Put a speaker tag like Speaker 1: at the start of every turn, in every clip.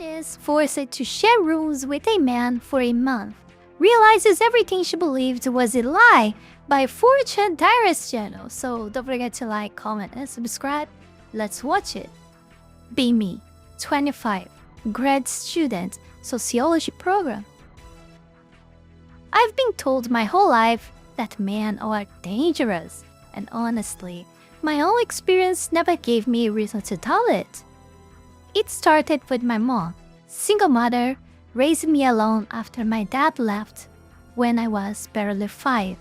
Speaker 1: is forced to share rooms with a man for a month, realizes everything she believed was a lie by 4chan Diaries channel. So don't forget to like, comment, and subscribe. Let's watch it. Be me, 25, grad student, sociology program. I've been told my whole life that men are dangerous, and honestly, my own experience never gave me a reason to doubt it. It started with my mom, single mother, raising me alone after my dad left when I was barely 5.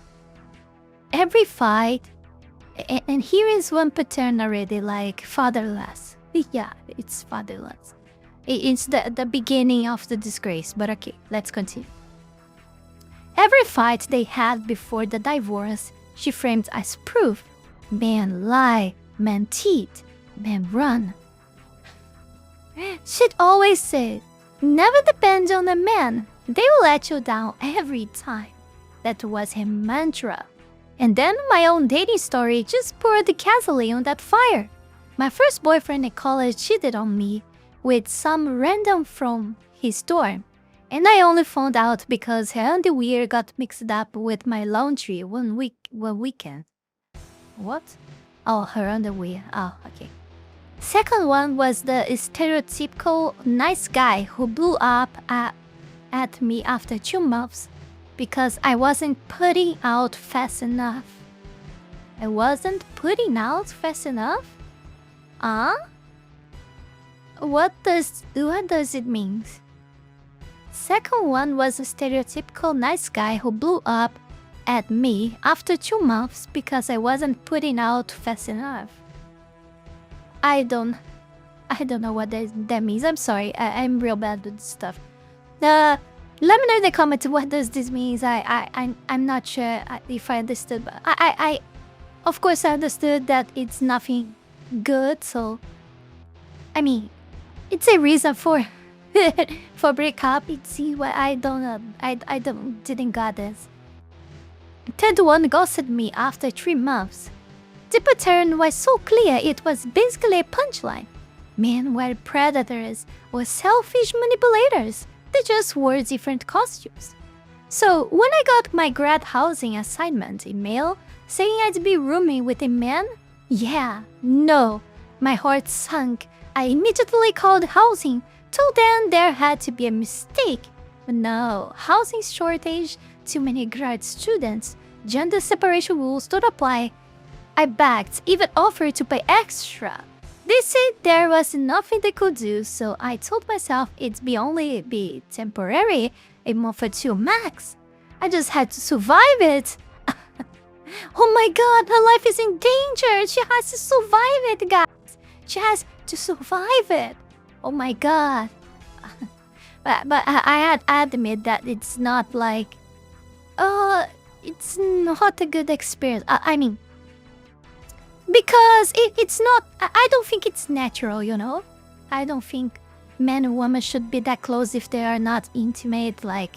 Speaker 1: Every fight, and here is one pattern already, like fatherless. Yeah, it's fatherless. It's the beginning of the disgrace, but okay, let's continue. Every fight they had before the divorce, she framed as proof. Men lie, men cheat, men run. She'd always say, never depend on a man, they will let you down every time. That was her mantra. And then my own dating story just poured the gasoline on that fire. My first boyfriend in college cheated on me with some random from his dorm. And I only found out because her underwear got mixed up with my laundry one weekend. What? Oh, her underwear. Oh, okay. Second one was the stereotypical nice guy who blew up at me after 2 months because I wasn't putting out fast enough. I wasn't putting out fast enough? What does it mean? Second one was a stereotypical nice guy who blew up at me after 2 months because I wasn't putting out fast enough. I don't know what that means. I'm sorry. I'm real bad with this stuff. Let me know in the comments what does this mean. I'm not sure if I understood, but I of course I understood that it's nothing good. So I mean, it's a reason for for breakup. It's what I don't know. I didn't got this. Third one ghosted me after 3 months. The pattern was so clear, it was basically a punchline. Men were predators or selfish manipulators. They just wore different costumes. So when I got my grad housing assignment email saying I'd be rooming with a man, my heart sunk. I immediately called housing, told them there had to be a mistake. But no, housing shortage, too many grad students, gender separation rules don't apply. I begged, even offered to pay extra. They said there was nothing they could do, so I told myself it'd only be temporary, a month or 2 max. I just had to survive it. Oh my god, her life is in danger. She has to survive it, guys. She has to survive it. Oh my god. But I had to admit that it's not like... it's not a good experience. I mean... Because it's not... I don't think it's natural, you know? I don't think men and women should be that close if they are not intimate, like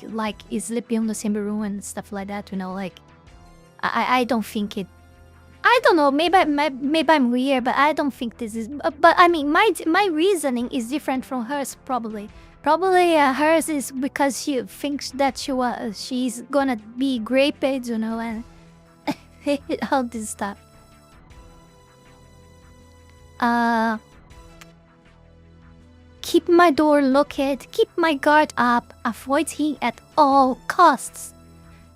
Speaker 1: sleeping in the same room and stuff like that, you know? Like, I don't think it... I don't know, maybe I'm weird, but I don't think this is... But I mean, my reasoning is different from hers, probably. Probably hers is because she thinks that she's gonna be raped, you know, and all this stuff. Keep my door locked, keep my guard up, avoid him at all costs.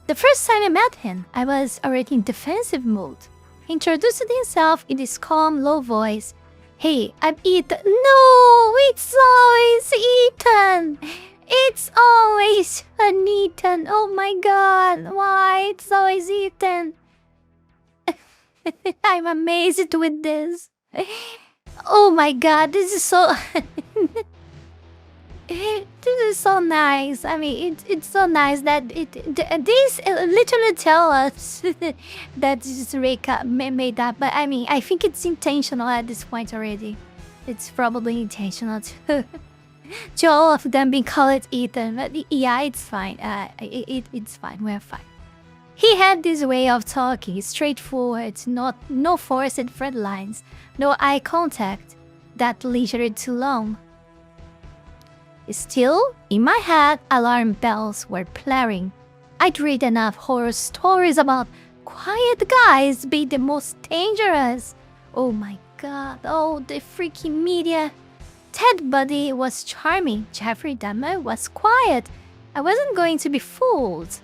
Speaker 1: The first time I met him, I was already in defensive mode. He introduced himself in this calm, low voice. Hey, I'm Ethan. No, it's always Ethan. It's always an Ethan. Oh my god, why it's always Ethan? I'm amazed with this. Oh my god, this is so... this is so nice. I mean, it's so nice that this literally tell us that this is made up. But I mean, I think it's intentional at this point already. It's probably intentional to all of them being called Ethan. But yeah, it's fine. It's fine. We're fine. He had this way of talking, straightforward, no forced thread lines, no eye contact that lingered too long. Still, in my head, alarm bells were blaring. I'd read enough horror stories about quiet guys being the most dangerous. Oh my god, oh, the freaking media. Ted Bundy was charming, Jeffrey Dahmer was quiet. I wasn't going to be fooled.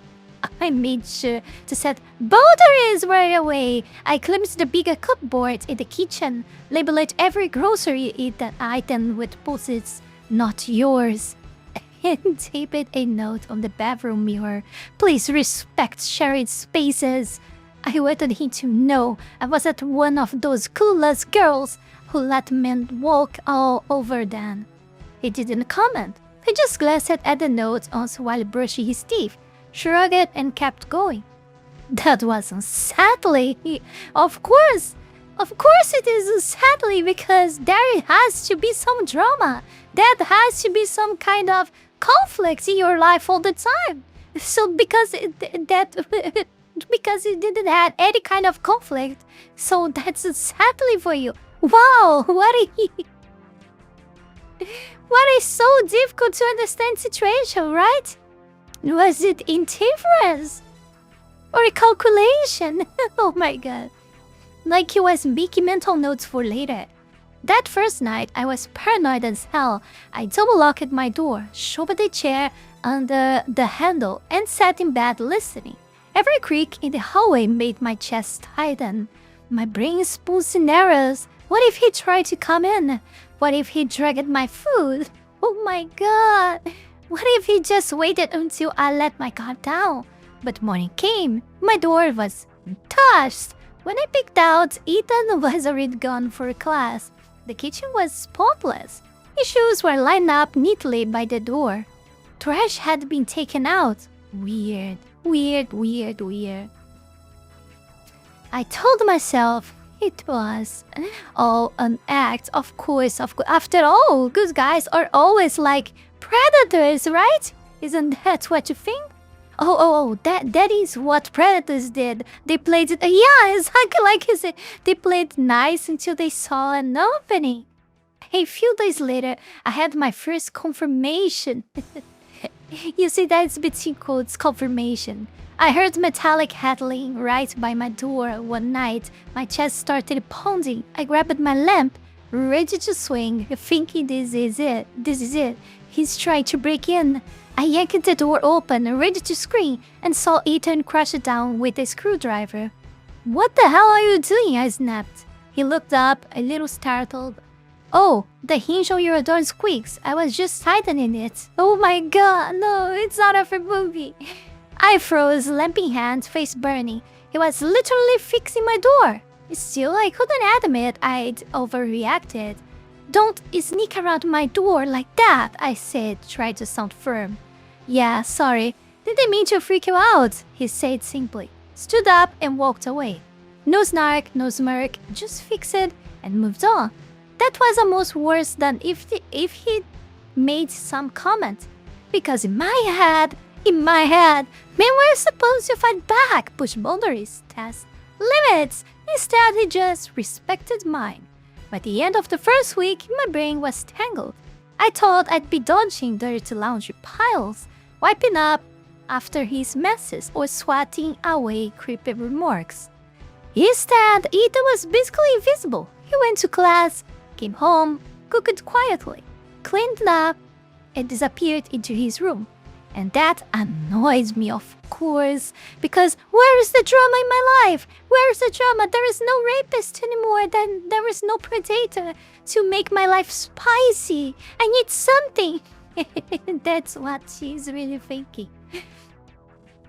Speaker 1: I made sure to set boundaries right away. I glimpsed the bigger cupboard in the kitchen, labeled every grocery item with post-its, "Not yours," and taped a note on the bathroom mirror. "Please respect shared spaces." I wanted him to know I wasn't one of those clueless girls who let men walk all over them. He didn't comment. He just glanced at the note while brushing his teeth, shrugged and kept going. That was unsettling. Of course it is unsettling because there has to be some drama. There has to be some kind of conflict in your life all the time. So because it didn't have any kind of conflict, so that's unsettling for you. Wow, what is so difficult to understand situation, right? Was it indifference? Or a calculation? Oh my god. Like he was making mental notes for later. That first night, I was paranoid as hell. I double-locked my door, shoved a chair under the handle, and sat in bed listening. Every creak in the hallway made my chest tighten. My brain spun scenarios. What if he tried to come in? What if he dragged my food? Oh my god. What if he just waited until I let my guard down? But morning came. My door was touched. When I peeked out, Ethan was already gone for class. The kitchen was spotless. His shoes were lined up neatly by the door. Trash had been taken out. Weird. I told myself it was all an act, of course. After all, good guys are always like predators, right? Isn't that what you think? Oh, that is what predators did. They played it, yeah, exactly like you said. They played nice until they saw an opening. A few days later, I had my first confirmation. You see, that's between quotes, confirmation. I heard metallic rattling right by my door one night. My chest started pounding. I grabbed my lamp, ready to swing, thinking this is it. He's trying to break in. I yanked the door open, ready to scream, and saw Ethan crash down with a screwdriver. "What the hell are you doing?" I snapped. He looked up, a little startled. "Oh, the hinge on your door squeaks. I was just tightening it." Oh my god, no, it's out of a movie. I froze, lamp in hand, face burning. He was literally fixing my door. Still, I couldn't admit I'd overreacted. "Don't sneak around my door like that," I said, trying to sound firm. "Yeah, sorry. Didn't mean to freak you out," he said simply. Stood up and walked away. No snark, no smirk, just fixed it and moved on. That was almost worse than if he made some comment. Because in my head, men were supposed to fight back, push boundaries, test limits. Instead, he just respected mine. By the end of the first week, my brain was tangled. I thought I'd be dodging dirty laundry piles, wiping up after his messes, or swatting away creepy remarks. Instead, Ethan was basically invisible. He went to class, came home, cooked quietly, cleaned up, and disappeared into his room. And that annoys me, of course, because where is the drama in my life? Where is the drama? There is no rapist anymore, then there is no predator to make my life spicy. I need something. That's what she's really thinking.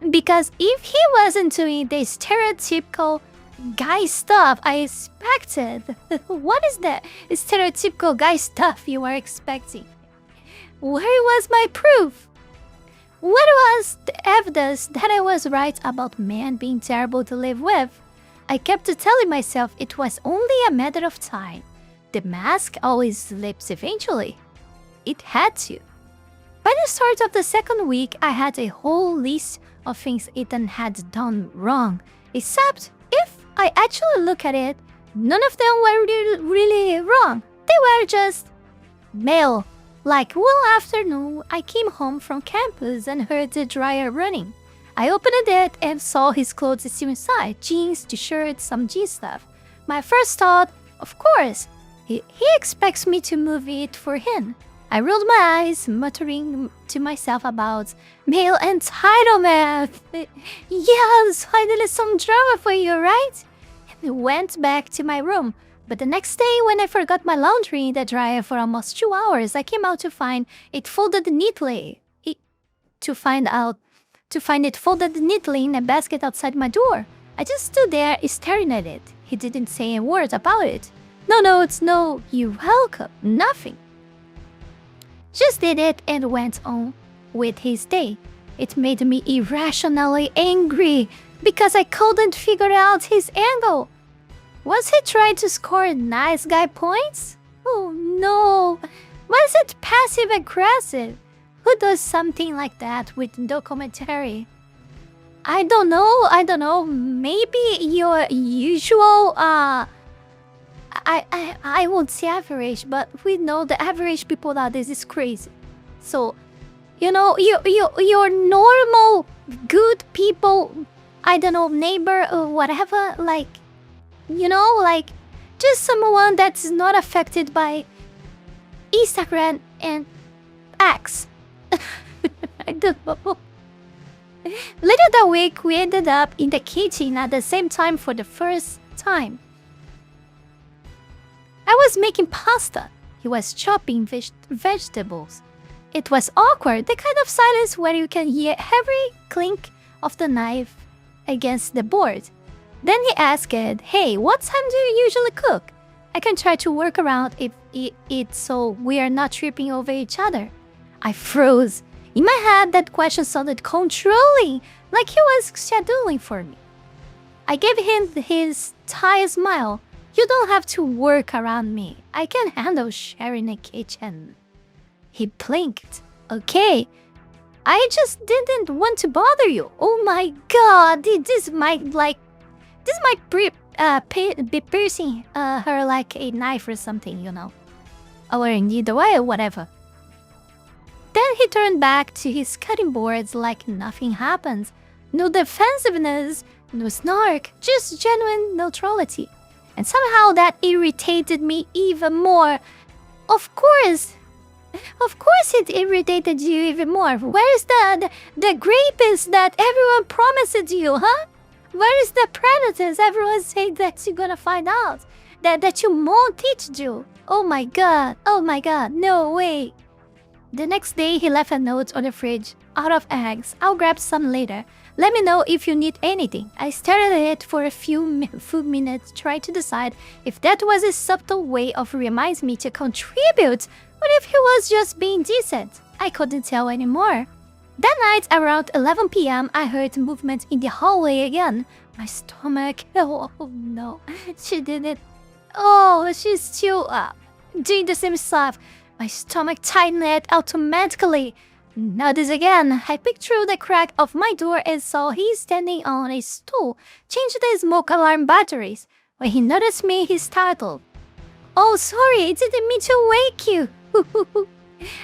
Speaker 1: Because if he wasn't doing the stereotypical guy stuff I expected, what is that stereotypical guy stuff you are expecting? Where was my proof? What was the evidence that I was right about men being terrible to live with? I kept telling myself it was only a matter of time. The mask always slips eventually. It had to. By the start of the second week, I had a whole list of things Ethan had done wrong. Except, if I actually look at it, none of them were really wrong. They were just male. Like, one afternoon, I came home from campus and heard the dryer running. I opened it and saw his clothes still inside, jeans, t-shirts, some G stuff. My first thought, of course, he expects me to move it for him. I rolled my eyes, muttering to myself about male entitlement. Yes, finally some drama for you, right? And went back to my room. But the next day, when I forgot my laundry in the dryer for almost 2 hours, I came out to find it folded neatly. To find it folded neatly in a basket outside my door. I just stood there staring at it. He didn't say a word about it. No notes, no "you're welcome," nothing. Just did it and went on with his day. It made me irrationally angry because I couldn't figure out his angle. Was he trying to score nice guy points? Oh no! Was it passive aggressive? Who does something like that with no commentary? I don't know, maybe your usual, I won't say average, but we know the average people nowadays is crazy. So, you know, your normal, good people, I don't know, neighbor or whatever, like, you know, like, just someone that's not affected by Instagram and X. I don't know. Later that week, we ended up in the kitchen at the same time for the first time. I was making pasta. He was chopping vegetables. It was awkward, the kind of silence where you can hear every clink of the knife against the board. Then he asked, "Hey, what time do you usually cook? I can try to work around it so we are not tripping over each other." I froze. In my head, that question sounded controlling, like he was scheduling for me. I gave him his tired smile. "You don't have to work around me. I can handle sharing a kitchen." He blinked. "Okay, I just didn't want to bother you." Oh my god, this might be piercing her like a knife or something, you know. Or a needle or whatever. Then he turned back to his cutting boards like nothing happened. No defensiveness, no snark, just genuine neutrality. And somehow that irritated me even more. Of course it irritated you even more. Where's the grapes that everyone promised you, huh? Where is the predators everyone said that you're gonna find out? That you won't teach you? Oh my god, no way. The next day, he left a note on the fridge. "Out of eggs. I'll grab some later. Let me know if you need anything." I stared at it for a few minutes, trying to decide if that was a subtle way of reminding me to contribute, or if he was just being decent. I couldn't tell anymore. That night, around 11 p.m., I heard movement in the hallway again. My stomach... Oh no, she did it. Oh, she's still doing the same stuff. My stomach tightened automatically. Now this again. I peeked through the crack of my door and saw he standing on a stool, changing the smoke alarm batteries. When he noticed me, he startled. "Oh, sorry, I didn't mean to wake you."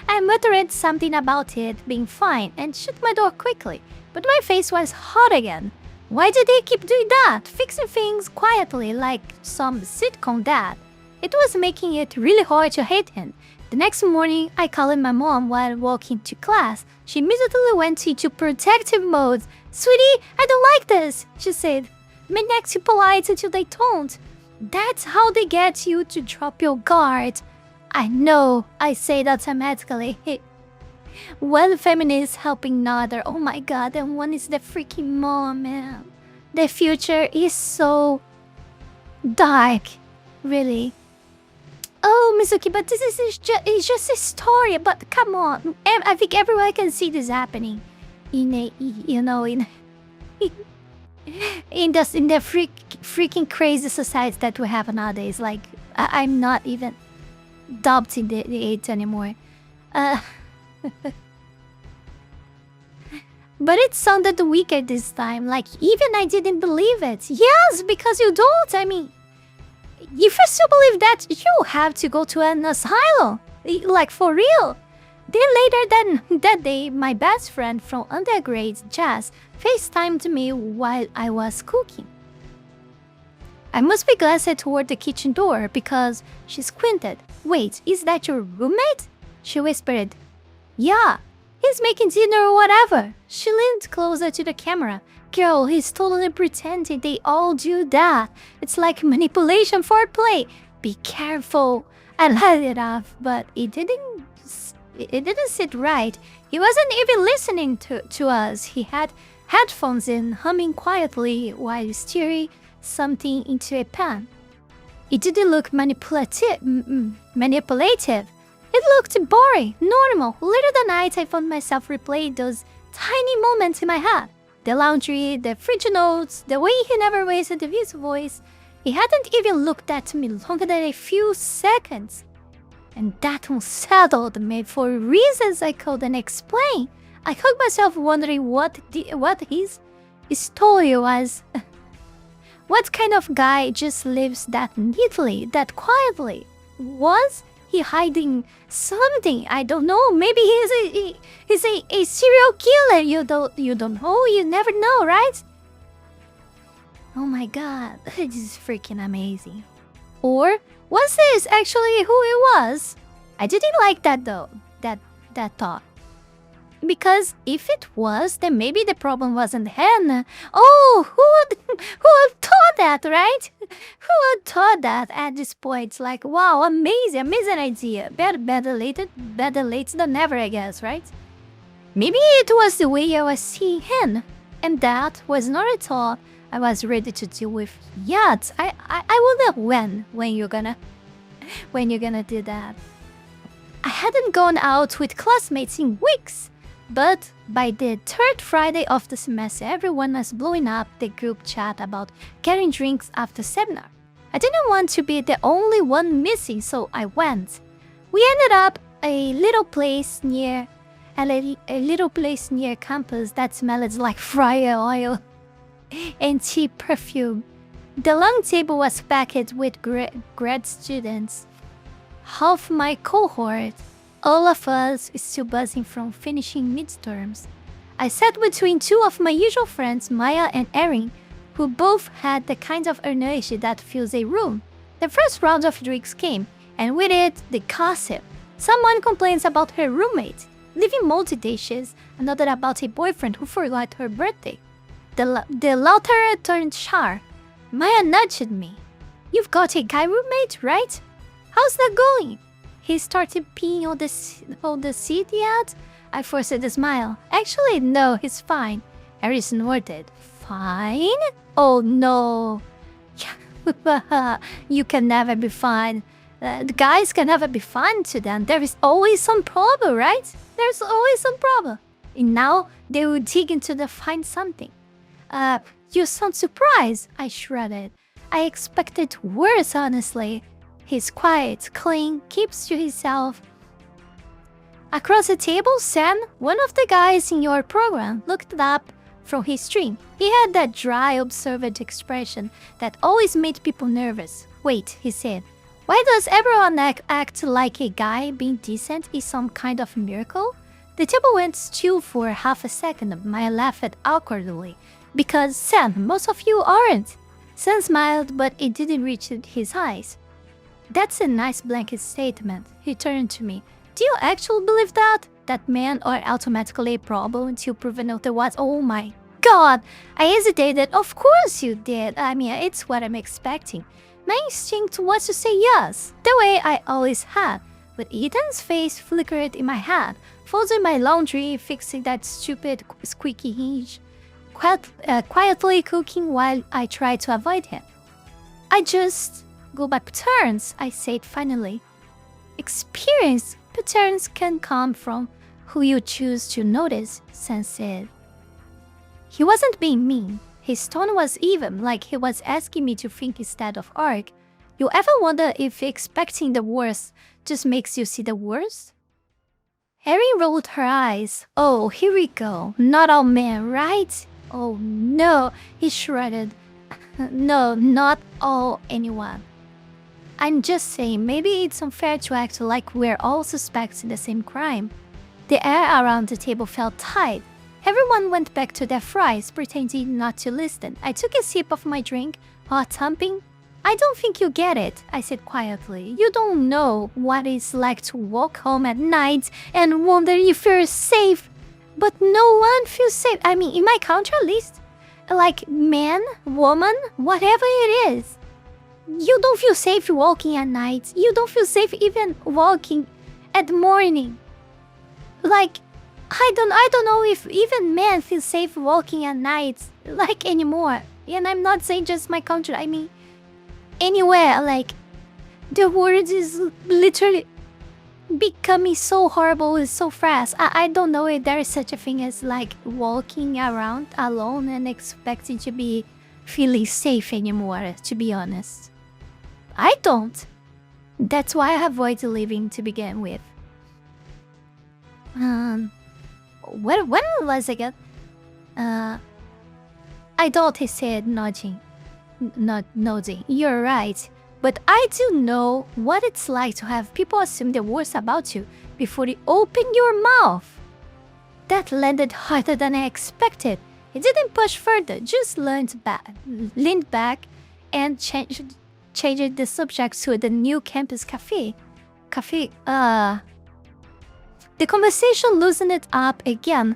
Speaker 1: I muttered something about it being fine and shut my door quickly, but my face was hot again. Why did he keep doing that, fixing things quietly like some sitcom dad? It was making it really hard to hate him. The next morning, I called my mom while walking to class. She immediately went into protective mode. "Sweetie, I don't like this," she said. "Men act too polite until they don't. That's how they get you to drop your guard." I know, I said automatically. One feminist helping another. Oh my god, and one is the freaking mom, man. The future is so dark, really. Oh, Mizuki, but this is just a story. But come on, I think everyone can see this happening in a, you know, in the freaking crazy society that we have nowadays. Like, I'm not even dubbed in the age anymore. But it sounded weaker this time. Like, even I didn't believe it. Yes, because you don't. I mean, if you still believe that, you have to go to an asylum. Like, for real. Then later that day, my best friend from undergrad, Jazz, FaceTimed me while I was cooking. I must be glanced toward the kitchen door because she squinted. Wait, is that your roommate? She whispered. Yeah, he's making dinner or whatever. She leaned closer to the camera. Girl, he's totally pretending they all do that. It's like manipulation foreplay. Be careful. I let it off, but it didn't sit right. He wasn't even listening to us. He had headphones in, humming quietly while stirring something into a pan. It didn't look manipulative. It looked boring, normal. Later that night, I found myself replaying those tiny moments in my head. The laundry, the fridge notes, the way he never wasted his voice. He hadn't even looked at me longer than a few seconds. And that unsettled me for reasons I couldn't explain. I caught myself wondering what his story was. What kind of guy just lives that neatly, that quietly? Was he hiding something? I don't know. Maybe he's a serial killer. You don't know. You never know, right? Oh my god, this is freaking amazing. Or was this actually who it was? I didn't like that though. That thought. Because if it was, then maybe the problem wasn't him. Oh, who would thought that, right? Who would thought that at this point? It's like, wow, amazing idea. Better late than never, I guess, right? Maybe it was the way I was seeing him, and that was not at all I was ready to deal with yet. I wonder when you're gonna do that. I hadn't gone out with classmates in weeks. But by the third Friday of the semester, everyone was blowing up the group chat about getting drinks after seminar. I didn't want to be the only one missing, so I went. We ended up a little place near campus that smelled like fryer oil and cheap perfume. The long table was packed with grad students, half my cohort. All of us still buzzing from finishing midterms. I sat between two of my usual friends, Maya and Erin, who both had the kind of energy that fills a room. The first round of drinks came, and with it, the gossip. Someone complains about her roommate, leaving moldy dishes, another about a boyfriend who forgot her birthday. The latter turned sharp. Maya nudged me. You've got a guy roommate, right? How's that going? He started peeing on the seat yet? I forced a smile. Actually, no, he's fine. Eris snorted. Fine? Oh no. You can never be fine. The guys can never be fine to them. There is always some problem, right? There's always some problem. And now they will dig into to find something. You sound surprised, I shrugged. I expected worse, honestly. He's quiet, clean, keeps to himself. Across the table, Sam, one of the guys in your program, looked up from his stream. He had that dry, observant expression that always made people nervous. Wait, he said. Why does everyone act like a guy being decent is some kind of miracle? The table went still for half a second. Maya laughed awkwardly. Because, Sam, most of you aren't. Sam smiled, but it didn't reach his eyes. That's a nice blanket statement. He turned to me. Do you actually believe that? That men are automatically a problem until proven otherwise? Oh my god! I hesitated. Of course you did. I mean, it's what I'm expecting. My instinct was to say yes, the way I always had. But Ethan's face flickered in my head, folding my laundry, fixing that stupid squeaky hinge, quietly cooking while I tried to avoid him. I just go by patterns, I said finally. Experience patterns can come from who you choose to notice, Sam said. He wasn't being mean. His tone was even, like he was asking me to think instead of argue. You ever wonder if expecting the worst just makes you see the worst? Erin rolled her eyes. Oh, here we go. Not all men, right? Oh no, he shrugged. No, not all anyone. I'm just saying, maybe it's unfair to act like we're all suspects in the same crime. The air around the table felt tight. Everyone went back to their fries, pretending not to listen. I took a sip of my drink, heart thumping. I don't think you get it, I said quietly. You don't know what it's like to walk home at night and wonder if you're safe. But no one feels safe. I mean, in my country at least. Like man, woman, whatever it is. You don't feel safe walking at night. You don't feel safe even walking at morning. Like, I don't know if even men feel safe walking at night, like, anymore. And I'm not saying just my country, I mean, anywhere, like, the world is literally becoming so horrible so fast. I don't know if there is such a thing as, like, walking around alone and expecting to be feeling safe anymore, to be honest. I don't. That's why I avoid living to begin with. When was it again? I thought he said, nodding. You're right. But I do know what it's like to have people assume the worst about you before you open your mouth. That landed harder than I expected. He didn't push further, just leaned back and changed the subject to the new campus cafe. The conversation loosened it up again,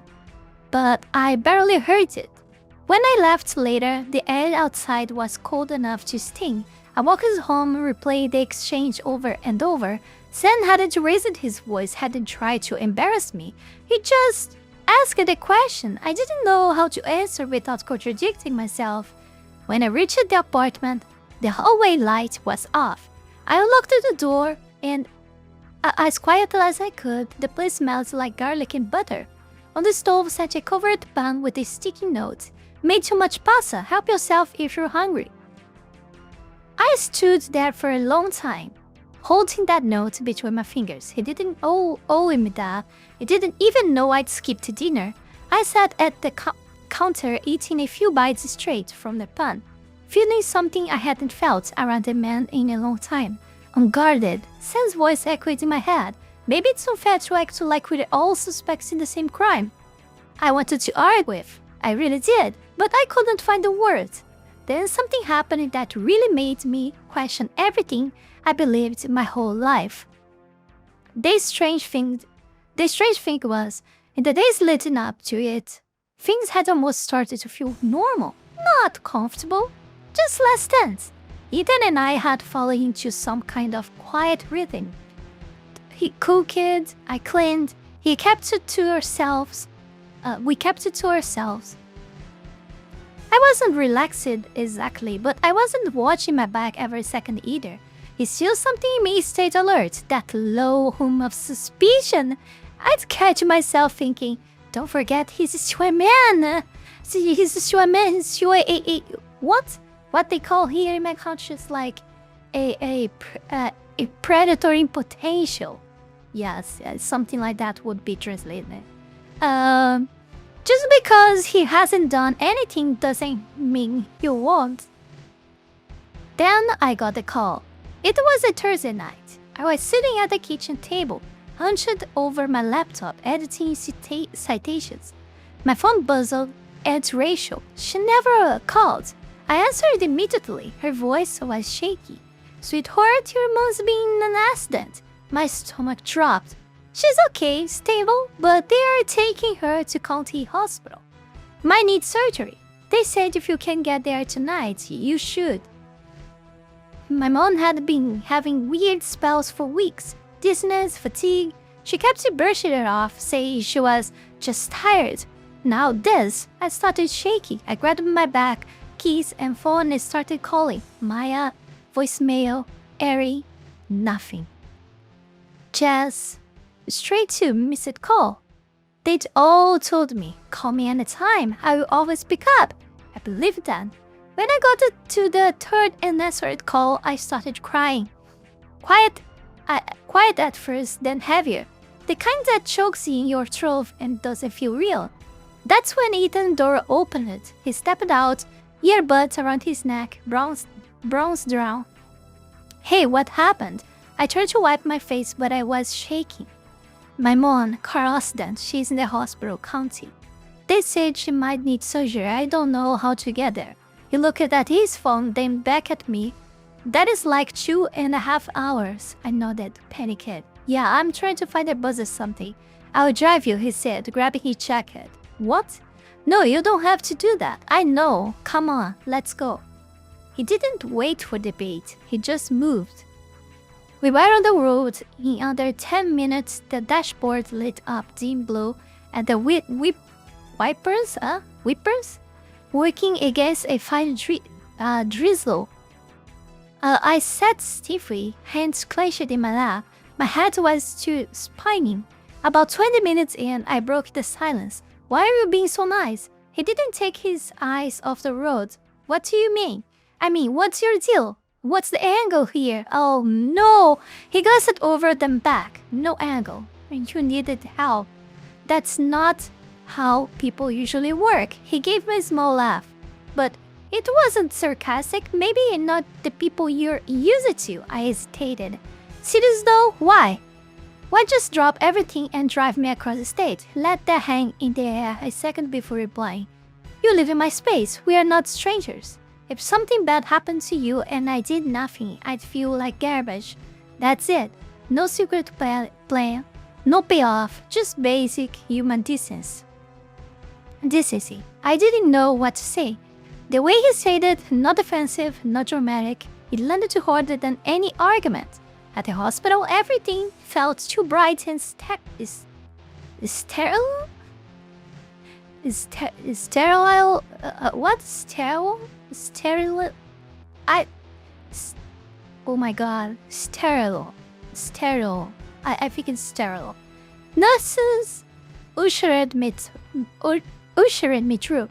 Speaker 1: but I barely heard it. When I left later, the air outside was cold enough to sting. I walked home, replayed the exchange over and over. Sam hadn't raised his voice, hadn't tried to embarrass me. He just asked a question I didn't know how to answer without contradicting myself. When I reached the apartment, the hallway light was off. I unlocked the door and, as quietly as I could, the place smelled like garlic and butter. On the stove sat a covered pan with a sticky note. Made too much pasta, help yourself if you're hungry. I stood there for a long time, holding that note between my fingers. He didn't owe me that. He didn't even know I'd skipped dinner. I sat at the counter eating a few bites straight from the pan, feeling something I hadn't felt around a man in a long time. Unguarded, Sam's voice echoed in my head. Maybe it's unfair to act like we're all suspects in the same crime. I wanted to argue with. I really did, but I couldn't find the words. Then something happened that really made me question everything I believed my whole life. The strange thing was, in the days leading up to it, things had almost started to feel normal, not comfortable, just less tense. Ethan and I had fallen into some kind of quiet rhythm. He cooked, I cleaned, we kept it to ourselves. I wasn't relaxed exactly, but I wasn't watching my back every second either. It's still something in me stayed alert, that low hum of suspicion. I'd catch myself thinking, don't forget he's still a man. He's still a man, he's still a what they call here in my country is like a predator in potential. Yes, something like that would be translated. Just because he hasn't done anything doesn't mean he won't. Then I got the call. It was a Thursday night. I was sitting at the kitchen table, hunched over my laptop, editing citations. My phone buzzed. Aunt Rachel. She never called. I answered immediately. Her voice was shaky. Sweetheart, your mom's been in an accident. My stomach dropped. She's okay, stable, but they are taking her to County Hospital. Might need surgery. They said if you can get there tonight, you should. My mom had been having weird spells for weeks. Dizziness, fatigue. She kept brushing it off, saying she was just tired. Now this. I started shaking. I grabbed my bag, keys, and phone and started calling. Maya, voicemail, Ari, nothing. Jess. Straight to missed call. They'd all told me, call me anytime, I will always pick up. I believed that. When I got to the third unanswered call, I started crying. Quiet at first, then heavier. The kind that chokes you in your throat and doesn't feel real. That's when Ethan's door opened. He stepped out, earbuds around his neck, bronze down. Hey, what happened? I tried to wipe my face, but I was shaking. My mom, car accident, she's in the hospital county. They said she might need surgery, I don't know how to get there. He looked at his phone, then back at me. That is like 2.5 hours. I nodded, panicked. Yeah, I'm trying to find a bus or something. I'll drive you, he said, grabbing his jacket. What? No, you don't have to do that. I know. Come on, let's go. He didn't wait for debate. He just moved. We were on the road. In under 10 minutes, the dashboard lit up dim blue and the wipers working against a fine drizzle. I sat stiffly, hands clenched in my lap. My head was too spinning. About 20 minutes in, I broke the silence. Why are you being so nice? He didn't take his eyes off the road. What do you mean? I mean, what's your deal? What's the angle here? Oh no! He glanced over them back. No angle. And you needed help. That's not how people usually work. He gave me a small laugh. But it wasn't sarcastic. Maybe not the people you're used to. I hesitated. Serious though? Why? Why just drop everything and drive me across the state? Let that hang in the air a second before replying. You live in my space. We are not strangers. If something bad happened to you and I did nothing, I'd feel like garbage. That's it. No secret plan, no payoff, just basic human decency. I didn't know what to say. The way he said it, not offensive, not dramatic, it landed harder than any argument. At the hospital, everything felt too bright and sterile? Sterile? What? Sterile? Sterile? Oh my god. Sterile. I think it's sterile. Nurses ushered me through.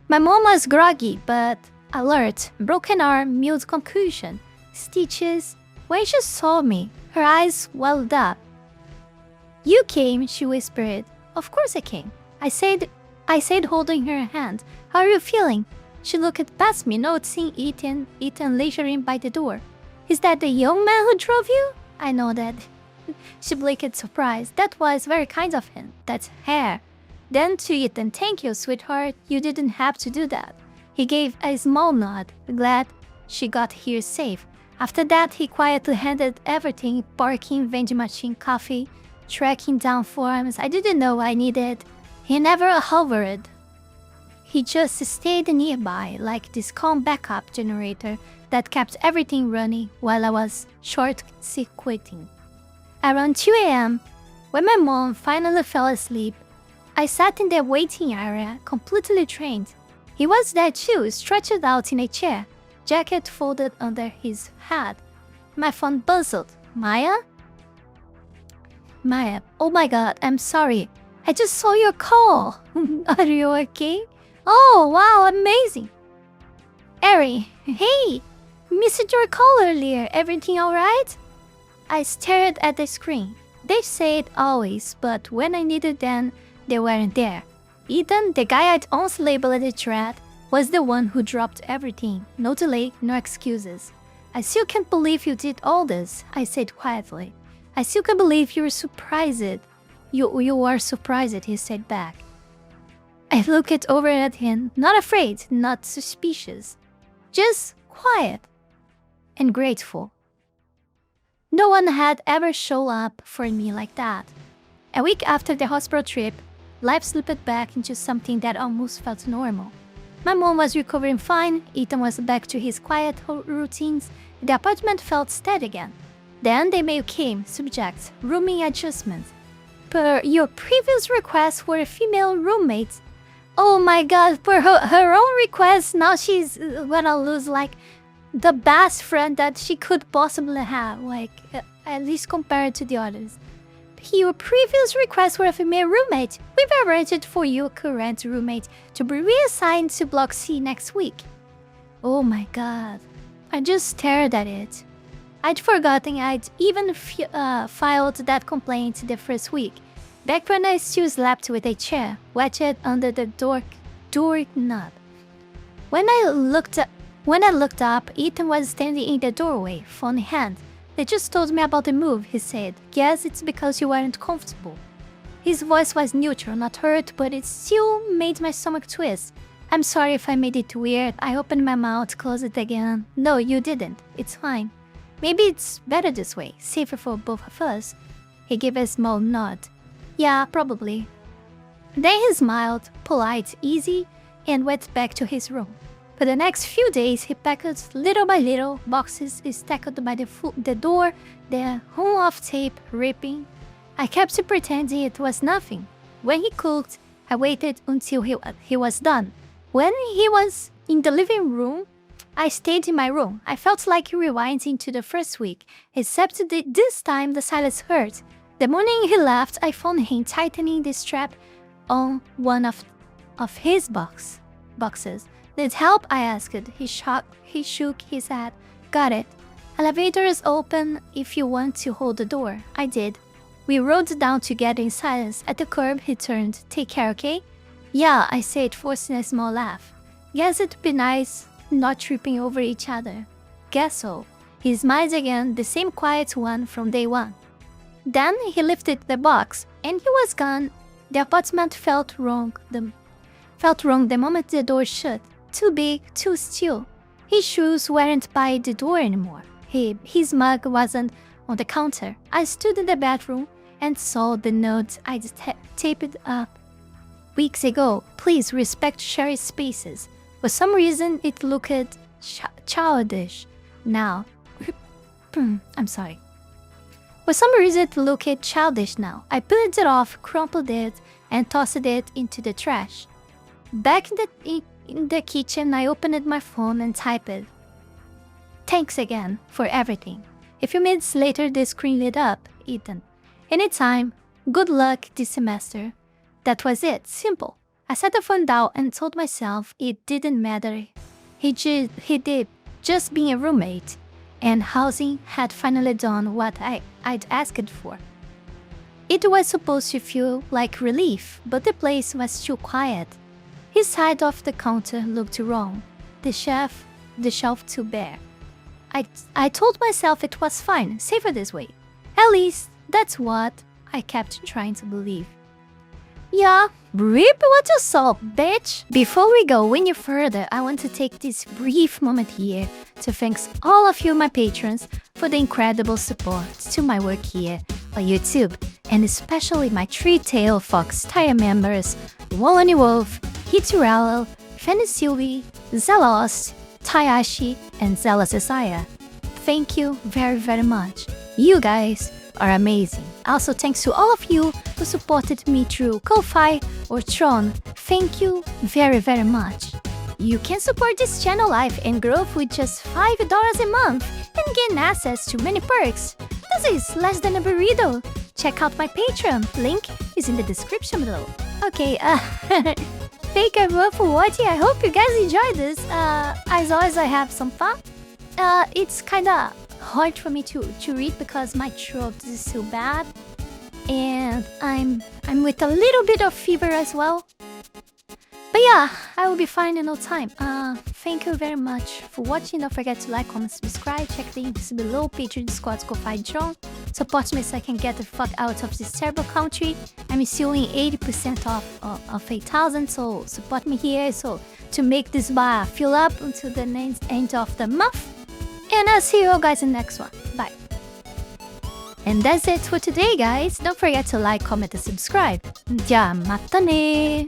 Speaker 1: My mom was groggy but alert. Broken arm, mute concussion. Stitches. When she saw me, her eyes welled up. You came, she whispered. Of course I came. I said holding her hand. How are you feeling? She looked past me, noticing Ethan lingering by the door. Is that the young man who drove you? I nodded. She blinked surprised. That was very kind of him. That's hair. Then to Ethan, thank you, sweetheart. You didn't have to do that. He gave a small nod. Glad she got here safe. After that, he quietly handed everything, parking, vending machine, coffee, tracking down forms I didn't know I needed. He never hovered. He just stayed nearby, like this calm backup generator that kept everything running while I was short-circuiting. Around 2 a.m., when my mom finally fell asleep, I sat in the waiting area, completely drained. He was there too, stretched out in a chair, jacket folded under his head. My phone buzzed. Maya? Maya, oh my god, I'm sorry. I just saw your call. Are you okay? Oh, wow, amazing. Eri, hey, missed your call earlier. Everything alright? I stared at the screen. They say it always, but when I needed them, they weren't there. Ethan, the guy I'd once labeled a threat, was the one who dropped everything. No delay, no excuses. I still can't believe you did all this, I said quietly. I still can't believe you're surprised. You are surprised, he said back. I looked over at him, not afraid, not suspicious. Just quiet and grateful. No one had ever shown up for me like that. A week after the hospital trip, life slipped back into something that almost felt normal. My mom was recovering fine, Ethan was back to his quiet routines, the apartment felt steady again. Then the mail came, subject, rooming adjustment. Per your previous request for a female roommate. Oh my god, per her own request, now she's gonna lose like the best friend that she could possibly have, like at least compared to the others. Your previous request for a female roommate. We've arranged for your current roommate to be reassigned to Block C next week. Oh my god. I just stared at it. I'd forgotten I'd even filed that complaint the first week, back when I still slept with a chair wedged under the door knob. When I looked up, Ethan was standing in the doorway, phone in hand. They just told me about the move, he said. Guess it's because you weren't comfortable. His voice was neutral, not hurt, but it still made my stomach twist. I'm sorry if I made it weird. I opened my mouth, closed it again. No, you didn't. It's fine. Maybe it's better this way, safer for both of us. He gave a small nod. Yeah, probably. Then he smiled, polite, easy, and went back to his room. For the next few days, he packed little by little, boxes stacked by the door, the hung-off tape ripping. I kept pretending it was nothing. When he cooked, I waited until he was done. When he was in the living room, I stayed in my room. I felt like rewinding to the first week, except this time the silence hurt. The morning he left, I found him tightening the strap on one of his boxes. Need help? I asked. He shook his head. Got it. Elevator is open if you want to hold the door. I did. We rode down together in silence. At the curb, he turned. Take care, okay? Yeah, I said, forcing a small laugh. Guess it'd be nice not tripping over each other. Guess so. He smiled again, the same quiet one from day one. Then he lifted the box, and he was gone. The apartment felt wrong the moment the door shut. Too big, too still. His shoes weren't by the door anymore. His mug wasn't on the counter. I stood in the bedroom and saw the note I'd taped up weeks ago. Please respect shared spaces. For some reason, it looked childish now. I'm sorry. For some reason, it looked childish now. I peeled it off, crumpled it, and tossed it into the trash. Back in the kitchen, I opened my phone and typed, "Thanks again for everything." A few minutes later, the screen lit up. Ethan. Anytime. Good luck this semester. That was it. Simple. I set the phone down and told myself it didn't matter. He did. Just being a roommate. And housing had finally done what I'd asked for. It was supposed to feel like relief, but the place was too quiet. His side of the counter looked wrong. The shelf too bare. I told myself it was fine, safer this way. At least, that's what I kept trying to believe. Yeah, reap what you sow, bitch! Before we go any further, I want to take this brief moment here to thank all of you, my patrons, for the incredible support to my work here on YouTube, and especially my three-tailed fox tier members, Wolony Wolf, Heath Rowell, Fenny Sylvy, Zalost, Tayashi, and Zaela Zhezzaia. Thank you very, very much. You guys are amazing. Also, thanks to all of you who supported me through Ko-Fi or Tron. Thank you very, very much. You can support this channel life and growth with just $5 a month and gain access to many perks. This is less than a burrito. Check out my Patreon. Link is in the description below. Okay, thank you everyone for watching. I hope you guys enjoyed this. As always, I have some fun. It's kinda hard for me to read because my throat is so bad, and I'm with a little bit of fever as well. But yeah, I will be fine in no time. Thank you very much for watching. Don't forget to like, comment, subscribe. Check the links below. Patreon, Discord, Ko-Fi, Tron. Support me so I can get the fuck out of this terrible country. I'm still in 80% of 8,000, so support me here so to make this bar fill up until the end of the month. And I'll see you guys in the next one. Bye. And that's it for today, guys. Don't forget to like, comment, and subscribe. Ja, mata ne!